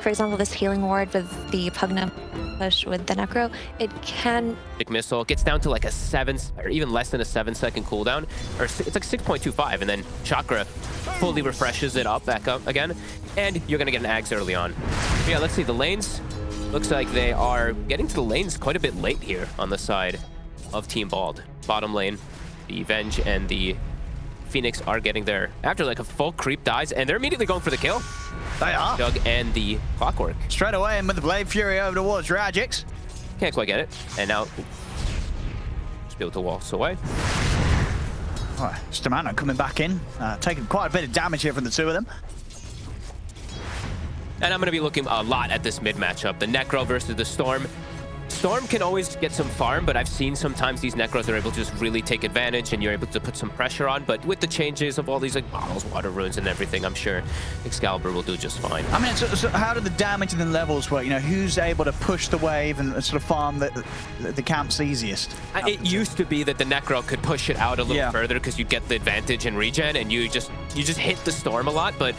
for example, this healing ward with the Pugna push with the Necro, it can... Magic Missile gets down to like a 7, or even less than a 7-second cooldown, or it's like 6.25, and then Chakra fully refreshes it up back up again, and you're gonna get an Ags early on. But yeah, let's see, the lanes, looks like they are getting to the lanes quite a bit late here on the side of Team Bald. Bottom lane, the Venge and the Phoenix are getting there after like a full creep dies, and they're immediately going for the kill. They are. Jug and the Clockwork. Straight away in with the Blade Fury over towards Radix. Can't quite get it. And now just be able to waltz away. All right, Stamano coming back in, taking quite a bit of damage here from the two of them. And I'm going to be looking a lot at this mid matchup. The Necro versus the Storm. Storm can always get some farm, but I've seen sometimes these Necros are able to just really take advantage and you're able to put some pressure on. But with the changes of all these like bottles, water runes, and everything, I'm sure Excalibur will do just fine. I mean, so how do the damage and the levels work? You know, who's able to push the wave and sort of farm the camps easiest? It used to be that the Necro could push it out a little further because you'd get the advantage in regen and you just hit the Storm a lot. But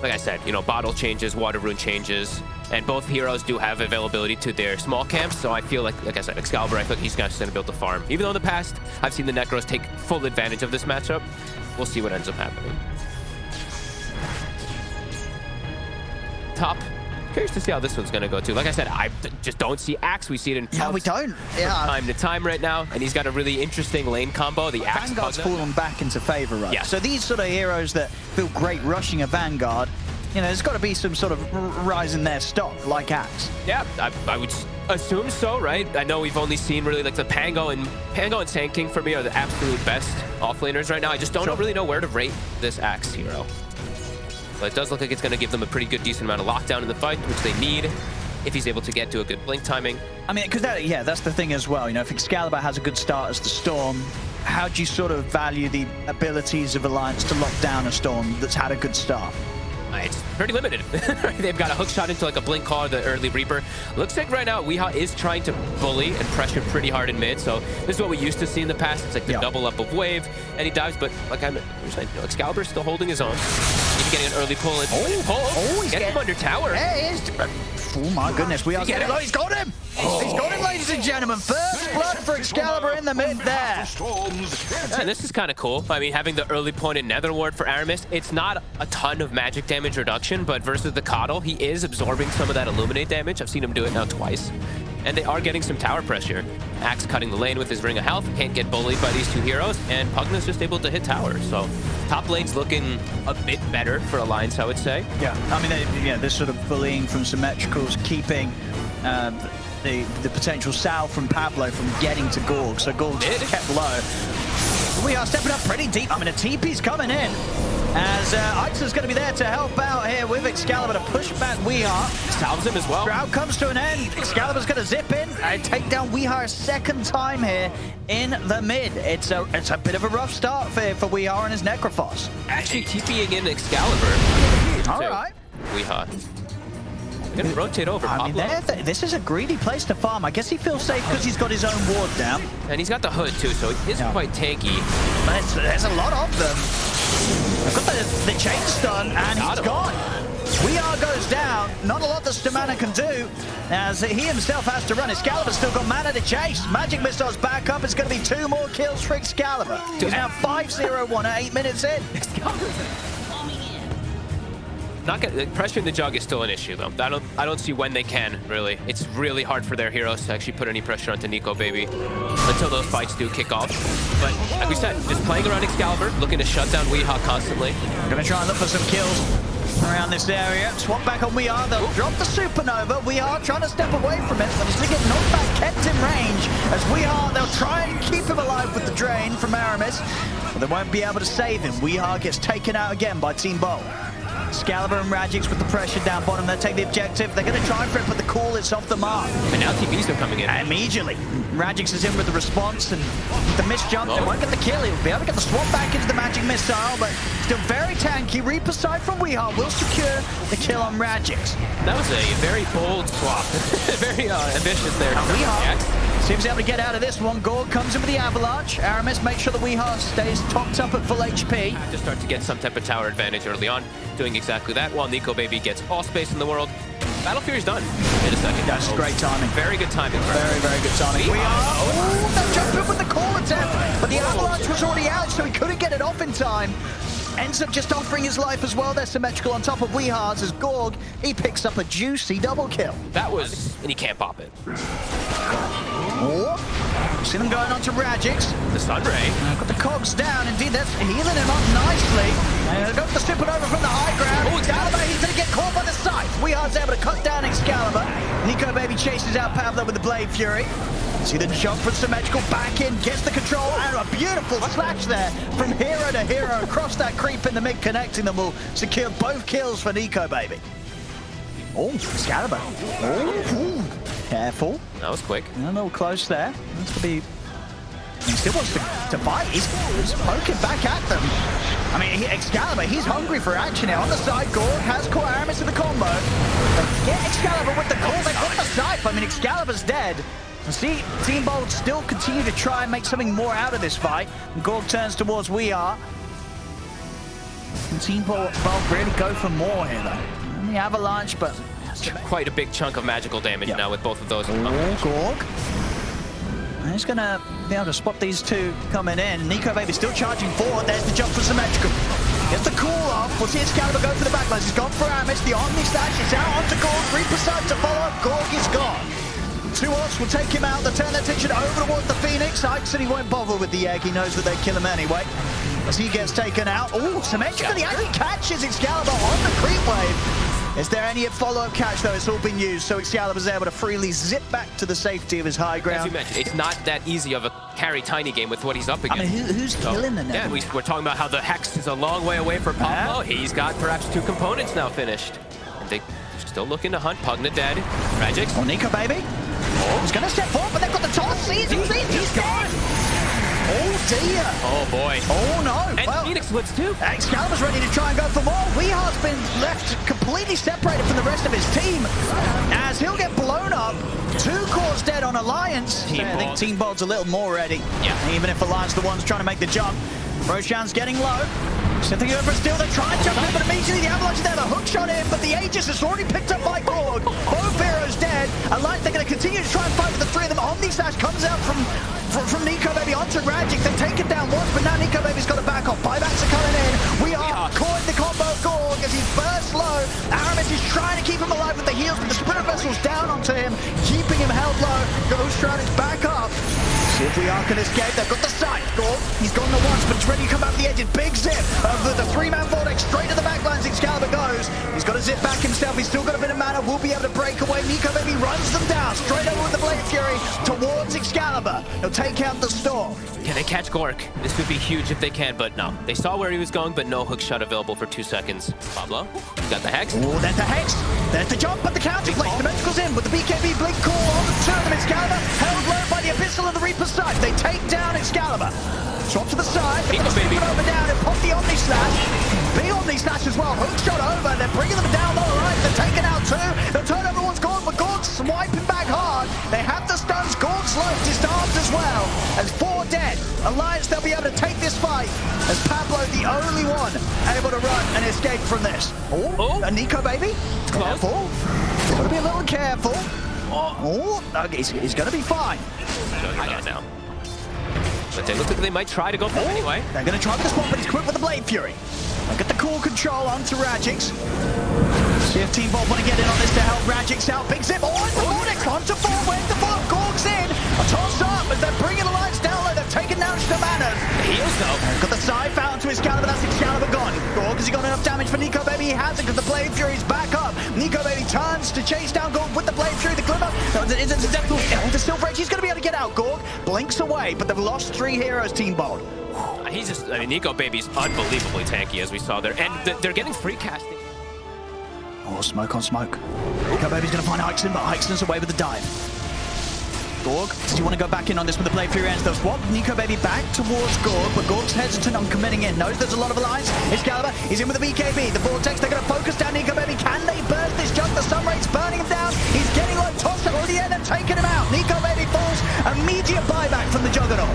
like I said, you know, bottle changes, water rune changes, and both heroes do have availability to their small camps, so I feel like I said, Excalibur, I feel like he's going to build the farm. Even though in the past, I've seen the Necros take full advantage of this matchup, we'll see what ends up happening. Top. Curious to see how this one's going to go too. Like I said, I just don't see Axe. We see it in we don't. Yeah. Time to time right now, and he's got a really interesting lane combo. The Axe Vanguard's fallen back into favor, right? Yeah. So these sort of heroes that feel great rushing a Vanguard, you know, there's got to be some sort of rise in their stock, like Axe. Yeah, I would assume so, right? I know we've only seen really like the Pango and Sand King for me are the absolute best offlaners right now. I just don't really know where to rate this Axe hero. But it does look like it's going to give them a pretty good, decent amount of lockdown in the fight, which they need if he's able to get to a good blink timing. I mean, because that's the thing as well. You know, if Excalibur has a good start as the Storm, how do you sort of value the abilities of Alliance to lock down a Storm that's had a good start? It's pretty limited. They've got a hook shot into like a blink call, the early Reaper. Looks like right now WEU is trying to bully and pressure pretty hard in mid. So this is what we used to see in the past. It's like the double up of wave, and he dives. But like I'm saying, you know, Excalibur's still holding his own. He's getting an early pull. He's getting him under tower. There he is. Oh my goodness, he's got him. He's got him, ladies and gentlemen. First blood for Excalibur in the mid there. And this is kind of cool. I mean, having the early point in Nether Ward for Aramis, it's not a ton of magic damage reduction, but versus the Coddle, he is absorbing some of that Illuminate damage. I've seen him do it now twice. And they are getting some tower pressure. Axe cutting the lane with his Ring of Health, can't get bullied by these two heroes, and Pugna's just able to hit tower. So top lane's looking a bit better for Alliance, I would say. Yeah, I mean, this sort of bullying from Symmetricals, keeping the potential Sal from Pablo from getting to Gorg. So Gorg's kept low. We are stepping up pretty deep. I mean, a TP's coming in. As Ixa's going to be there to help out here with Excalibur to push back WEU. Salves him as well. Drought comes to an end. Excalibur's going to zip in and take down WEU a second time here in the mid. It's a bit of a rough start for WEU and his Necrophos. Actually TPing in Excalibur. All right. WEU. Gonna rotate over. I mean, this is a greedy place to farm. I guess he feels safe because he's got his own ward down. And he's got the hood too, so he is quite tanky. But there's a lot of them. I've got the chain stun, and he's gone. WEU goes down. Not a lot that Stamana can do, as he himself has to run. Excalibur's still got mana to chase. Magic Missile's back up. It's going to be 2 more kills for Excalibur. He's now 5-0-1 at 8 minutes in. Not gonna, pressuring the Jug is still an issue though. I don't see when they can, really. It's really hard for their heroes to actually put any pressure onto Nico Baby until those fights do kick off. But like we said, just playing around Excalibur, looking to shut down WEU constantly. Gonna try and look for some kills around this area. Swap back on WEU. They'll drop the Supernova. WEU trying to step away from it, but he's going to get knocked back, kept in range. As they'll try and keep him alive with the drain from Aramis, but they won't be able to save him. WEU gets taken out again by Team Bolt. Excalibur and Radix with the pressure down bottom. They'll take the objective. They're going to try for it, but the call is off the mark. And now TPs are coming in. Immediately. Radix is in with the response, and with the miss jump, they won't get the kill. He'll be able to get the swap back into the Magic Missile, but still very tanky. Reaper side from WEU will secure the kill on Radix. That was a very bold swap. Very ambitious there. WEU seems able to get out of this one. Gorg comes in with the Avalanche. Aramis makes sure that WEU stays topped up at full HP. Have to start to get some type of tower advantage early on, doing exactly that, while Nico Baby gets all space in the world. Battle Fury's done. Wait a second. That's great timing. Very good timing. Very, very good timing. We are. Oh, they jumped in with the call attempt, but the avalanche was already out, so he couldn't get it off in time. Ends up just offering his life as well. They're symmetrical on top of WEHA's as Gorg, he picks up a juicy double kill. That was, and he can't pop it. Oh, see them going on to Radix. The stun ray. Got the cogs down. Indeed, that's healing him up nicely. Got the supernova from the high ground. Oh, Excalibur, he's going to get caught by the scythe. WEHA's able to cut down Excalibur. Nico Baby chases out Pablo with the Blade Fury. See the jump from symmetrical back in, gets the control, and a beautiful slash there from hero to hero across that creep in the mid, connecting them will secure both kills for Nico Baby. Oh, Excalibur. Oh, careful. That was quick. A little close there. That's to be. He still wants to fight. He's poking back at them. I mean, Excalibur, he's hungry for action here. On the side, Gorg has caught Aramis in the combo. They get Excalibur with the call. They got the scythe. I mean, Excalibur's dead. See, Team Bold still continue to try and make something more out of this fight. Gorg turns towards WEU. Can Team Bold really go for more here, though? And the avalanche, but quite a big chunk of magical damage now with both of those. Gorg. He's going to be able to spot these two coming in. Nico Baby still charging forward. There's the jump for symmetrical. Gets the cool off. We'll see Excalibur go for the backlines. He's gone for Aramis. The Omni Slash is out onto Gorg. 3% to follow up. Gorg is gone. Two Offs will take him out. They'll turn their attention over towards the Phoenix. Ike said he won't bother with the egg. He knows that they kill him anyway. As he gets taken out. Oh, symmetrical. He actually catches Excalibur on the creep wave. Is there any follow-up catch, though? It's all been used, so Excalibur's able to freely zip back to the safety of his high ground. As you mentioned, it's not that easy of a carry tiny game with what he's up against. I mean, who's killing the net? Yeah, we're talking about how the Hex is a long way away from Pablo. He's got perhaps 2 components now finished. And they're still looking to hunt. Pugna dead. Tragic. Oh, Nico Baby. Oh, he's going to step forward, but they've got the toss. He's gone. Oh, dear. Oh, boy. Oh, no. And well, Phoenix splits too. Excalibur's ready to try and go for more. WEHA's been left completely separated from the rest of his team as he'll get blown up. 2 cores dead on Alliance. I think Team Bold's a little more ready. Yeah. Even if Alliance are the ones trying to make the jump. Roshan's getting low. Something over still, they're trying to jump in, but immediately the Avalanche is there, the hook shot in, but the Aegis is already picked up by Gorg. Both heroes dead. Alliance, they're going to continue to try and fight with the 3 of them. Omni Slash comes out from Nico Baby onto Radix. They've taken down once, but now Nico Baby's got to back off. Buybacks are coming in. We are caught in the combo of Gorg as he bursts low. Aramis is trying to keep him alive with the heals, but the Spirit Vessel's down onto him, keeping him held low. Ghost Radix back up. See if we can escape. They've got the scythe. Gorg, he's gone the once, but he's ready to come out the edges. Big zip of the 3-man vortex straight to the backlines. Excalibur goes. He's got to zip back himself. He's still got a bit of mana. Will be able to break away. Nico Baby runs them down straight over with the Blade Fury towards Excalibur. He'll take out the Storm. Can they catch Gorgc? This would be huge if they can, but no. They saw where he was going, but no hook shot available for 2 seconds. Pablo, he's got the Hex. Oh, there's the Hex. There's the jump, but the counterplay. Symmetrical's in with the BKB blink call on the 2 of them. Excalibur held low by the Abyssal and the Reaper's side. They take down Excalibur. Swap to the side. They put the Supernova down and pop the Omni Slash. Big Omni Slash as well. Hook shot over. They're bringing them down all right. They're taking out 2. The turnover one's gone, but Gorg's swiping back hard. They have the stuns. Gorg's life disarmed as well. As 4 dead. Alliance, they'll be able to take this fight. As Pablo, the only one able to run and escape from this. Oh, a Nico Baby. Careful. Got to be a little careful. Oh, he's going to be fine. I got it now. But they look like they might try to go for it anyway. They're going to try with the swap, but he's quick with the Blade Fury. They'll get the cool control onto Radix. See if Team Bold want to get in on this to help Radix out. Big zip. Oh, it's the Vortex. Onto 4. Where's the follow? Gorg's in. A toss up as they're bringing the lights down low. They've taken down Stamanners. The heals though. Got the scythe out to Excalibur. That's Excalibur gone. Gorg, has he got enough damage for Nico Baby? He hasn't because the Blade Fury's back up. Nico Baby turns to chase down Gorg with the Blade Fury. The Glimmer. The Silver Edge. He's going to be able to get out. Gorg blinks away, but they've lost 3 heroes, Team Bold. He's just, I mean, Nico Baby's unbelievably tanky as we saw there. And they're getting free casting. Oh, smoke on smoke. Nico Baby's going to find Ixon, but Ixon's away with the dive. Gorg, does he want to go back in on this with the Blade Fury ends? They'll swap Nico Baby back towards Gorg, but Gorg's hesitant on committing in. Knows there's a lot of alliance. Excalibur, he's in with the BKB. The Vortex, they're going to focus down Nico Baby. Can they burst this jump? The sun rate's burning him down. He's getting low, tossed up. Oh, the end, they're taking him out. Nico Baby falls. Immediate buyback from the Juggernaut.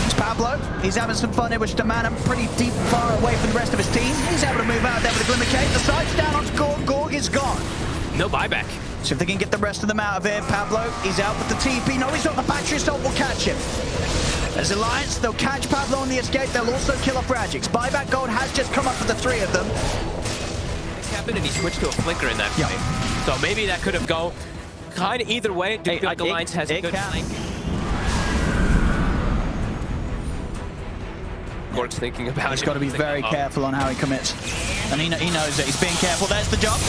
It's Pablo. He's having some fun here with Stamana, pretty deep, far away from the rest of his team. He's able to move out there with the Glimmer Cave. The side's down onto Gorg. Gorg is gone. No buyback. So if they can get the rest of them out of here, Pablo, he's out with the TP. No, he's not. The battery assault will catch him. As Alliance, they'll catch Pablo on the escape. They'll also kill off Radix. Buyback gold has just come up for the 3 of them. Happened and he switched to a flicker in that fight. So maybe that could have gone kind of either way. Do you feel like Alliance has a good flank? Gorgc thinking about it. He's got to be very careful on how he commits. And he knows that he's being careful. There's the jump.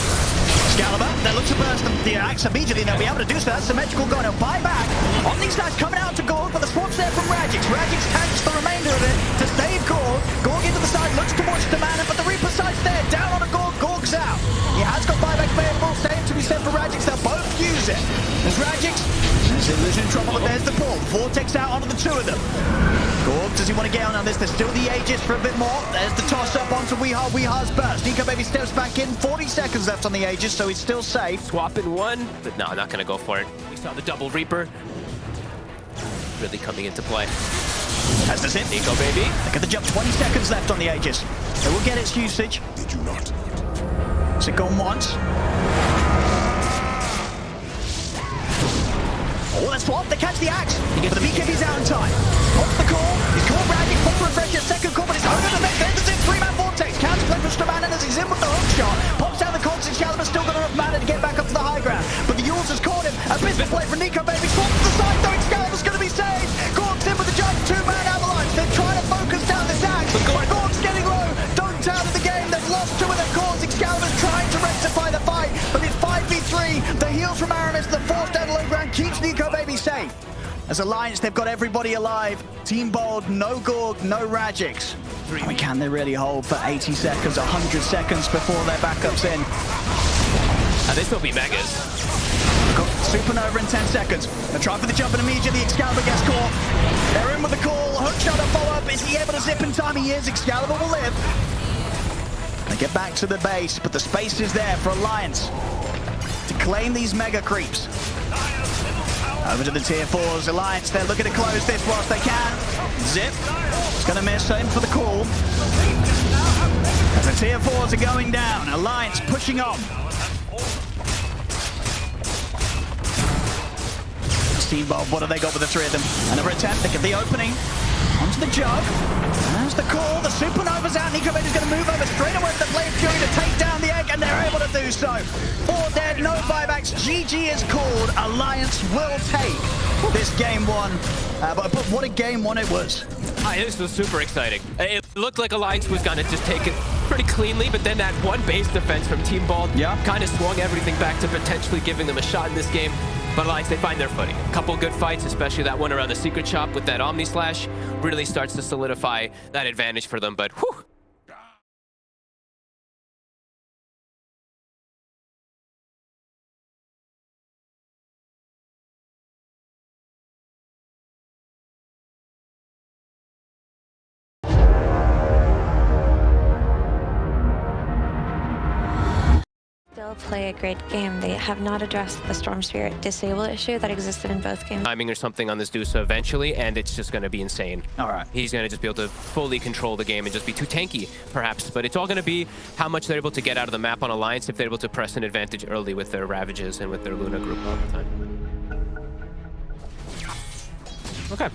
Excalibur, they look to burst the axe immediately. They'll be able to do so. That's symmetrical going to buy back. On these guys coming out to Gorg, but the swap's there from Radix. Radix tanks the remainder of it to save Gorg. Gorg into the side, looks towards Damana, but the Reaper side's there. Down on a Gorg, Gorg's out. He has got buyback available. Same to be said for Radix. They'll both use it. There's Radix. There's Illusion in trouble, but there's the pull. Vortex out onto the 2 of them. Gorg, does he want to get on this? There's still the Aegis for a bit more. There's the toss-up onto Weehaw. Weehaw's burst. NECROPHOS steps back in. 40 seconds left on the Aegis, so he's still safe. Swapping one, but no, not going to go for it. We saw the double Reaper really coming into play. As does it. Nico, baby. Look at the jump. 20 seconds left on the Aegis. They will get its usage. Did you not? Has it gone once? Oh, that's swap. They catch the axe. But the BKB's out in time. What's the call? He's called Radix. Full refresher. Second call, but it's over the neck. There's the 3-man vortex. Counter play from Stramanen as he's in with the hook shot. Pops down the Cogs. Excalibur still got enough mana to get back up to the high ground. But the Yules has caught him. A business play from Nico, baby. Swap to the side, though. Excalibur's going to be saved. Gorg's in with the jump. 2-man avalanche. They're trying to focus down this axe. But Gorg's getting low. Don't out of the game. They've lost 2 of their cores. Excalibur's trying to rectify the fight. But it's 5v3. The heals from Aramis, the forced down low ground, keeps Nico, baby, safe. As Alliance, they've got everybody alive. Team Bold, no Gorg, no Radix. I mean, can they really hold for 80 seconds, 100 seconds before their backup's in? They still be Megas. Got Supernova in 10 seconds. They try for the jump and immediately Excalibur gets caught. They're in with the call. Hook shot to follow up. Is he able to zip in time? He is. Excalibur will live. They get back to the base, but the space is there for Alliance to claim these mega creeps. Over to the tier 4s. Alliance, they're looking to close this whilst they can. Zip. It's going to miss him for the call. As the tier 4s are going down. Alliance pushing on. Team Bob, what have they got with the 3 of them? Another attempt. They get the opening. Onto the jug. There's the call. The Supernova's out. NECROPHOS is going to move over straight away with the Blade Fury to take down the egg, and they're able to do so. 4 dead, no buybacks. GG is called. Alliance will take this game 1. But what a game 1 it was. This was super exciting. It looked like Alliance was going to just take it pretty cleanly, but then that one base defense from Team Bald kind of swung everything back to potentially giving them a shot in this game. But Alliance, they find their footing. A couple good fights, especially that one around the Secret Shop with that Omni Slash, really starts to solidify that advantage for them. But whew. Still play a great game. They have not addressed the Storm Spirit disable issue that existed in both games. Timing or something on this DPC eventually, and it's just going to be insane. All right. He's going to just be able to fully control the game and just be too tanky, perhaps. But it's all going to be how much they're able to get out of the map on Alliance if they're able to press an advantage early with their Ravages and with their Luna group all the time. Okay.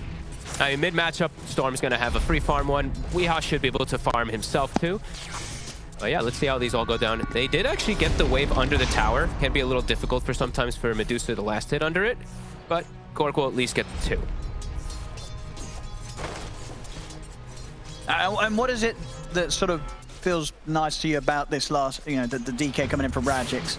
I mean, mid-matchup, Storm's going to have a free farm one. Weehaw should be able to farm himself too. But yeah, let's see how these all go down. They did actually get the wave under the tower. Can be a little difficult for sometimes for Medusa to last hit under it, but Gorgc will at least get the 2. And what is it that sort of feels nice to you about this last, the DK coming in from Radix?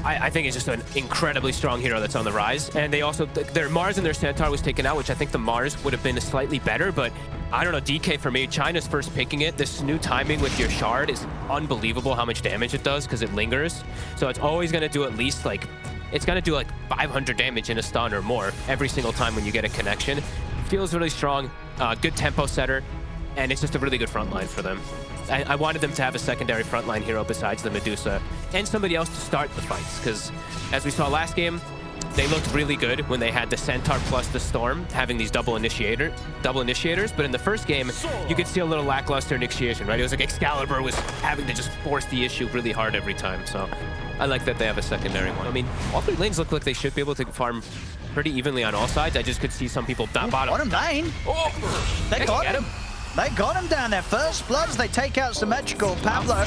I think it's just an incredibly strong hero that's on the rise. And they also, their Mars and their Centaur was taken out, which I think the Mars would have been slightly better, but I don't know, DK for me, China's first picking it. This new timing with your shard is unbelievable how much damage it does because it lingers. So it's always going to do at least it's going to do 500 damage in a stun or more every single time when you get a connection. Feels really strong, good tempo setter, and it's just a really good front line for them. I wanted them to have a secondary frontline hero besides the Medusa and somebody else to start the fights, because as we saw last game, they looked really good when they had the Centaur plus the Storm having these double initiators, but in the first game, you could see a little lackluster initiation, right? It was like Excalibur was having to just force the issue really hard every time, so I like that they have a secondary one. I mean, all three lanes look like they should be able to farm pretty evenly on all sides. I just could see some people down bottom. Bottom lane. Oh, They got him. They got him down there. First bloods, they take out Symmetrical. Pablo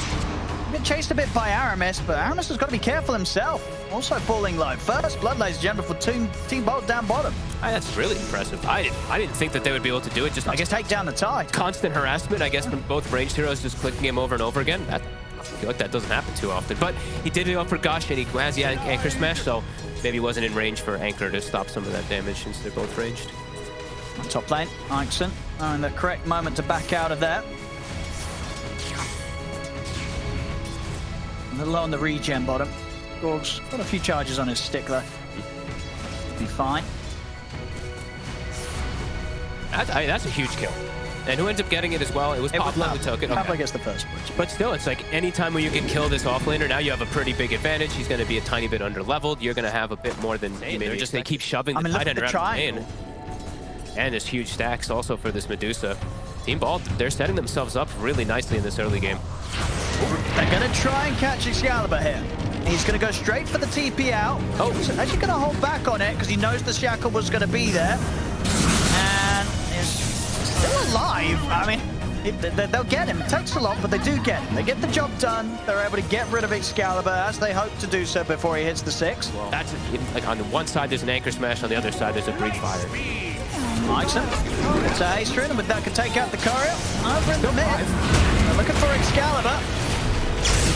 been chased a bit by Aramis, but Aramis has got to be careful himself. Also falling low. First blood, ladies and gentlemen, for Team Bolt down bottom. That's really impressive. I didn't think that they would be able to do it. Just, I guess, take down the tide. Constant harassment, I guess, from both ranged heroes just clicking him over and over again. I feel like that doesn't happen too often. But he did go for Gush, and he has the Anchor Smash, so maybe he wasn't in range for Anchor to stop some of that damage since they're both ranged. Top lane, Ixon, and the correct moment to back out of there. A little low on the regen bottom. Gorg's got a few charges on his stick though. Be fine. That's a huge kill. And who ends up getting it as well? It was Pablo who took it. Pablo gets the first bridge. But still, it's like anytime when you can kill this offlaner, now you have a pretty big advantage. He's going to be a tiny bit under-leveled. You're going to have a bit more than maybe. They keep shoving the tight end around the lane. And there's huge stacks also for this Medusa. Team Ball, they're setting themselves up really nicely in this early game. They're going to try and catch Excalibur here. He's going to go straight for the TP out. Oh, he's actually going to hold back on it because he knows the Shackle was going to be there. And he's still alive. I mean, they'll get him. It takes a lot, but they do get him. They get the job done. They're able to get rid of Excalibur as they hope to do so before he hits the 6. Well, that's like on the one side there's an Anchor Smash, on the other side there's a Breach Fire. Ixon. It's a haste rune, but that could take out the courier. Over in the mid. They're looking for Excalibur.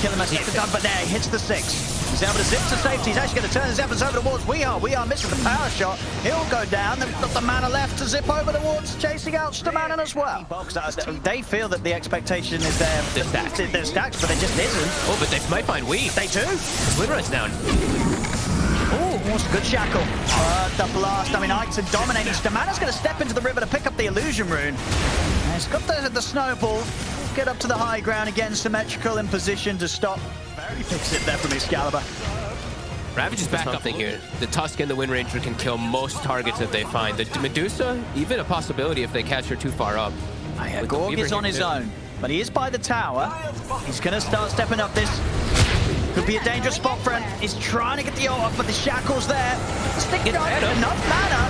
Kill him as he's done, but there he hits the 6. He's able to zip to safety. He's actually going to turn his efforts over towards WEU. WEU missing the power shot. He'll go down. They've got the mana left to zip over towards chasing out Stamanon as well. They feel that the expectation is there. They're stacked, but it just isn't. Oh, but they might find WEU. They do. Windrang's down. Oh, what's a good Shackle. The blast. I mean, Ixon dominating. Stamanon's going to step into the river to pick up the illusion rune. And he's got the snowball. Get up to the high ground again. Symmetrical in position to stop. Very big zip there from Excalibur. Ravage is back up here. The Tusk and the Windranger can kill most targets that they find. The Medusa, even a possibility if they catch her too far up. Gorg is on his own, but he is by the tower. He's going to start stepping up this. Could be a dangerous spot for him. He's trying to get the ult off, but the Shackle's there. Sticking on enough mana.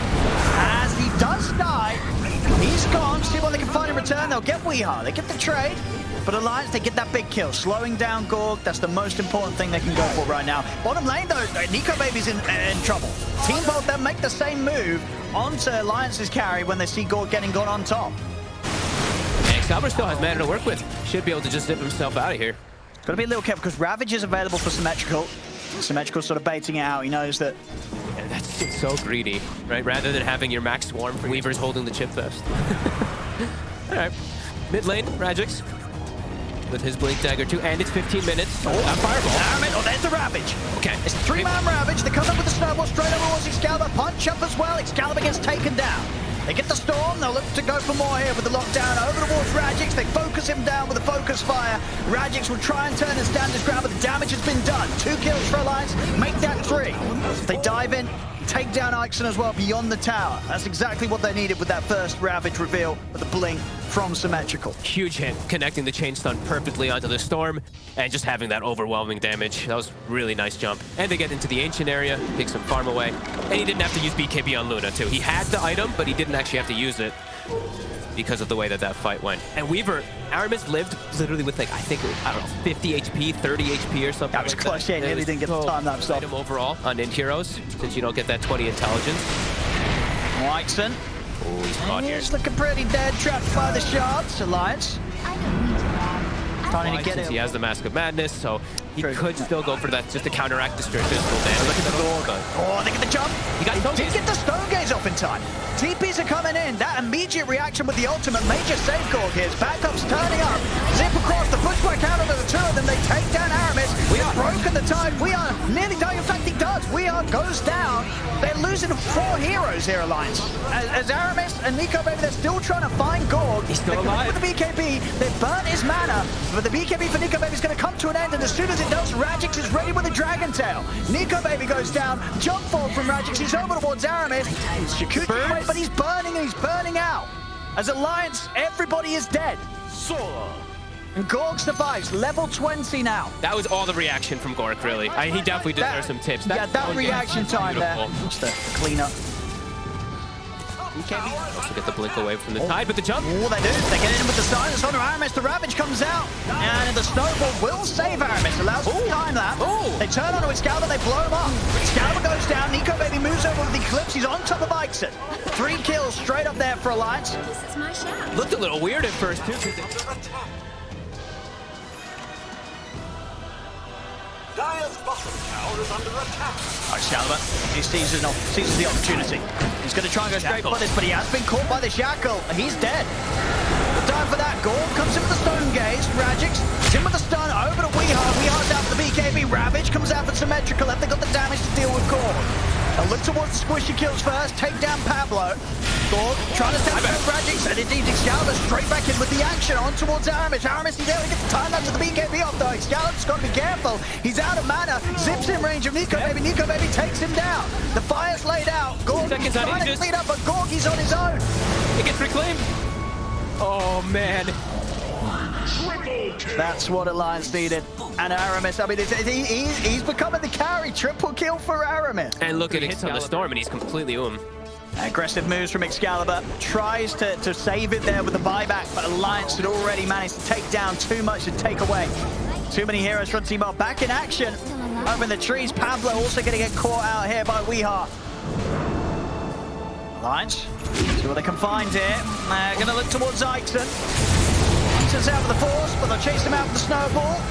As he does die, he's gone. See what they can find in return. They'll get WEU. They get the trade. But Alliance, they get that big kill. Slowing down Gorg, that's the most important thing they can go for right now. Bottom lane, though, NECROPHOS in trouble. Team Bolt then make the same move onto Alliance's carry when they see Gorg getting gone on top. And Excalibur still has mana to work with. Should be able to just zip himself out of here. Got to be a little careful because Ravage is available for Symmetrical. Symmetrical's sort of baiting it out. He knows that. And that's so greedy, right? Rather than having your max swarm, Weaver's holding the chip vest. All right. Mid lane, Rajix. With his Blink Dagger too, and it's 15 minutes. Oh, a fireball. Oh, there's the Ravage. Okay. It's 3-man Ravage. They come up with the snowball straight over towards Excalibur. Punch up as well. Excalibur gets taken down. They get the storm. They'll look to go for more here with the lockdown over towards Rajix. They focus him down with a focus fire. Rajix will try and turn and stand his ground, but the damage has been done. 2 kills for Alliance. Make that 3. They dive in, take down Ixon as well beyond the tower. That's exactly what they needed with that first Ravage reveal with the blink from Symmetrical. Huge hit, connecting the chain stun perfectly onto the storm and just having that overwhelming damage. That was really nice jump. And they get into the ancient area, take some farm away. And he didn't have to use BKB on Luna too. He had the item, but he didn't actually have to use it because of the way that that fight went. And Weaver, Aramis lived literally with like, I think, I don't know, 50 HP, 30 HP or something. That was close, yeah, nearly didn't get the time lapse off. Item overall on Int Heroes, since you don't get that 20 intelligence. Ixon. Oh, he's caught here. He's looking pretty dead, trapped by the shards. Alliance. Trying to get Since it. he has the Mask of Madness, so he could still go for that just to counteract the straight physical damage. Look at the Gorg. Oh, they get the jump. He did get the Stone Gaze off in time. TPs are coming in. That immediate reaction with the ultimate major save Gorg here. His backup's turning up. Zip across the pushback out of the two of them. They take down Aramis. We are broken the tide. We are nearly dying. In fact, he does. We are goes down. They're losing 4 heroes here, Alliance. As Aramis and NECROPHOS, they're still trying to find Gorg. He's still alive. With the BKB, they've burnt his mana, but the BKB for NECROPHOS is going to come to an end, and as soon as it does, Rajix is ready with a Dragon Tail. NECROPHOS goes down, jump forward from Rajix, he's over towards Aramis. He's Shakuchi away, but he's burning and he's burning out. As Alliance, everybody is dead. And Gorgc survives, level 20 now. That was all the reaction from Gorgc, really. He definitely deserves some tips. That reaction time beautiful. there. Just the cleanup. Also get the blink away from the tide, but the jump. Oh, they do. They get in with the silence on Aramis. The Ravage comes out. And the snowball will save Aramis. Allows him to time that. They turn onto Excalibur. They blow him up. Excalibur goes down. Nico Baby moves over with the Eclipse. He's on top of Ixon. 3 kills straight up there for Alliance. This is my shot. Looked a little weird at first, too. Dire's bottom tower is under attack. Excalibur, he seizes the opportunity. He's going to try and go straight for this, but he has been caught by the shackle. He's dead. The time for that. Gorgc comes in with the stone gaze. Radix is in with the stun over to Weehar. Weehar's out for the BKB. Ravage comes out for symmetrical. If they got the damage to deal with Gorgc. They'll look towards the squishy kills first. Take down Pablo. Gorgc trying to step down Radix, and indeed Excalibur straight back in with the action on towards Aramis. Aramis, he's able to get the time out to the BKB off though. Excalibur's got to be careful. He's out of mana. Zips in range of Nico Baby. Nico Baby takes him down. The fire's laid out. Gorgc is trying to clean up, but Gorgc is on his own. It gets reclaimed. Oh, man. That's what Alliance needed. And Aramis, I mean, he's becoming the carry. Triple kill for Aramis. And look at hits on the Storm, and he's completely Aggressive moves from Excalibur. Tries to save it there with the buyback, but Alliance had already managed to take down too much to take away. Too many heroes from Team Up. Back in action. Over in the trees. Pablo also going to get caught out here by Weehar. Alliance. See what they can find here. They're going to look towards Ixon. Ixon's out with the force, but they'll chase him out with the snowball.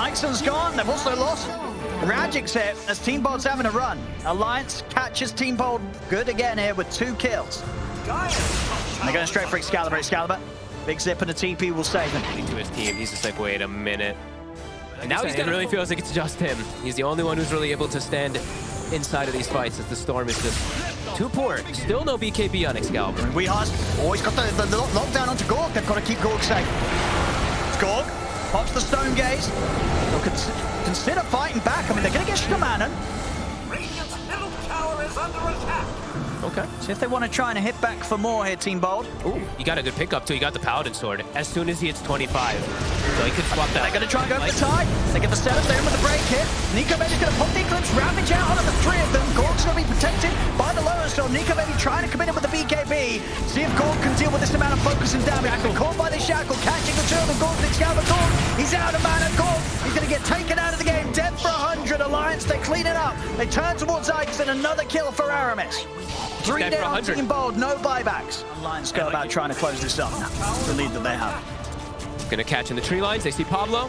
Ixon's gone. They've also lost Radix here as Team Bold's having a run. Alliance catches Team Bold good again here with 2 kills. And they're going straight for Excalibur. Excalibur. Big zip and a TP will save him. To his team. He's just like, wait a minute. And now it really feels like it's just him. He's the only one who's really able to stand inside of these fights as the Storm is just too poor. Still no BKB on Excalibur. Weehar's always got the lockdown onto Gorgc. They've got to keep Gorgc safe. It's Gorgc. Pops the stone gaze. They'll consider fighting back. I mean, they're going to get Shamanan. Radiant's middle tower is under attack. Okay. See if they want to try and hit back for more here, Team Bold. Ooh, you got a good pickup too. You got the Paladin Sword as soon as he hits 25. So he could swap that. They're going to try and go for the tide. They get the setup there with the break hit. Nico Baby's going to pop the Eclipse. Ravage out onto the 3 of them. Gorgc's going to be protected by the lower storm. Nico Baby trying to come in with the BKB. See if Gorgc can deal with this amount of focus and damage. Caught by the shackle, catching the 2 of them. Gorgc, Excalibur, Gorgc. He's out of mana. Gorgc. He's going to get taken out of the game. Dead for 100. Alliance, they clean it up. They turn towards Ixon. Another kill for Aramis. 3 down, Team Bold, no buybacks. Alliance go about trying to close this up. The lead that they have. Gonna catch in the tree lines. They see Pablo.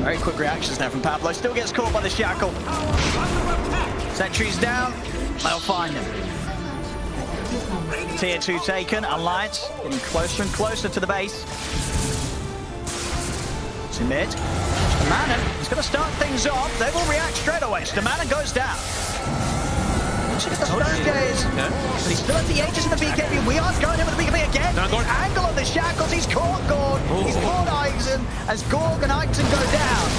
Very quick reactions there from Pablo. Still gets caught by the shackle. Sentry's down. They'll find him. Tier 2 taken. Alliance getting closer and closer to the base. To mid. Stamanen is going to start things off. They will react straight away. Stamanen goes down. She gets the stone gaze. But he's still at the edges of the BKB. We are going in with the BKB again. Angle of the shackles. He's caught Gorgc. He's caught Ixon as Gorgc and Ixon go down.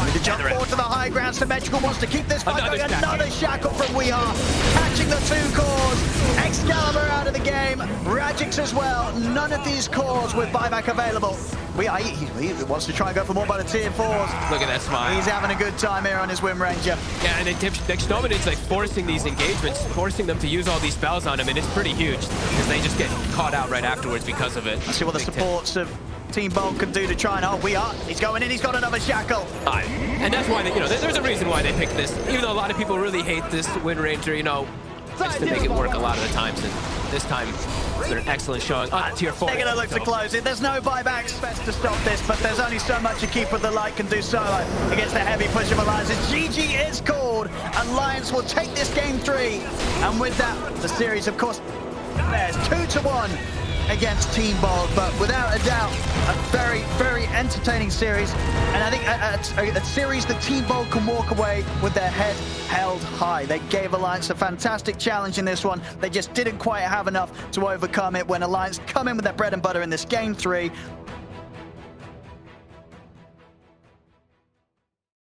With the jump forward to the high ground. Symmetrical wants to keep this fight going. Another shackle from Weehar. Catching the 2 cores. Excalibur out of the game. Radix as well. None of these cores with buyback available. He wants to try and go for more by the tier 4s. Look at that smile. He's having a good time here on his Windranger. Yeah, and Exterminate's like forcing these engagements, forcing them to use all these spells on him, and it's pretty huge because they just get caught out right afterwards because of it. Let's see what the supports of Team Bold can do to try and hold. He's going in, he's got another shackle. And that's why, there's a reason why they picked this. Even though a lot of people really hate this Windranger, just to make it work a lot of the times. And this time, it's been an excellent showing on tier 4. They're going to look to close it. There's no buybacks best to stop this, but there's only so much a keeper of the light can do solo against the heavy push of Alliance. GG is called. Alliance will take this game 3. And with that, the series, of course, there's 2-1 against Team Bold, but without a doubt, a very, very entertaining series. And I think a series that Team Bold can walk away with their head held high. They gave Alliance a fantastic challenge in this one. They just didn't quite have enough to overcome it when Alliance come in with their bread and butter in this game 3.